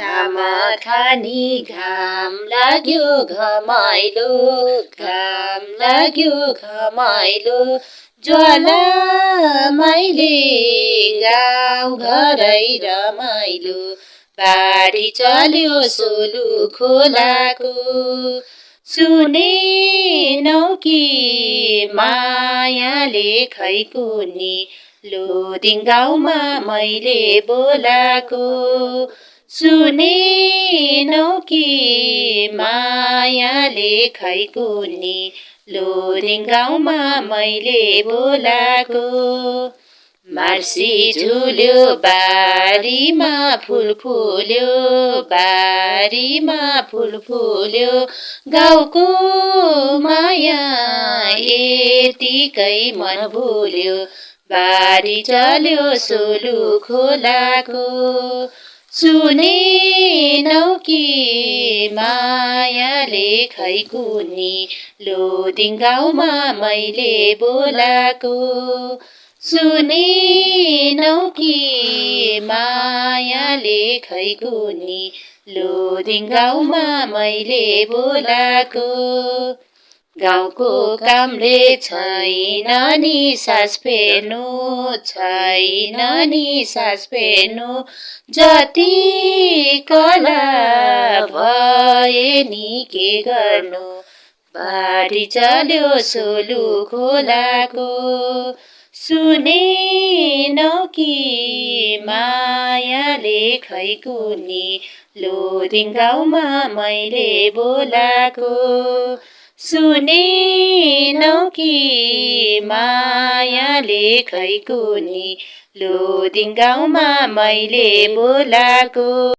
तामा खानी घाम लाग्यो घमाइलो, घाम लाग्यो घमाइलो, ज्वाला माइले गाउँ घरै रमाइलो, बाढी चल्यो सोलु खोलाको, सुनेनौ कि मायाले खैकुनी, लोदिङ गाउँमा मैले बोलाको, सुनेनौ कि मायाले खैकुनी, लोदिङ गाउँमा मैले बोलाको, मार्सी झुल्यो बारीमा फुल फुल्यो, बारीमा फुल फुल्यो, गाउँको माया यतिकै मन भुल्यो, बाढी चल्यो सोलु खोलाको, सुनेनौ कि मायाले खैकुनी, लोदिङ गाउँमा मैले बोलाको, सुनेनौ कि मायाले खैकुनी, लोदिङ गाउँमा मैले बोलाको, गाउँको कामले छैन नि सास फेर्नु, छैन नि सास फेर्नु, जति कला भए नि के गर्नु, बाढी चल्यो सोलु खोलाको, सुनेनौ कि मायाले खैकुनी, लोदिङ गाउँमा मैले बोलाको, सुनेनौ कि मायाले खैकुनी, लोदिङ गाउँमा मैले बोलाको।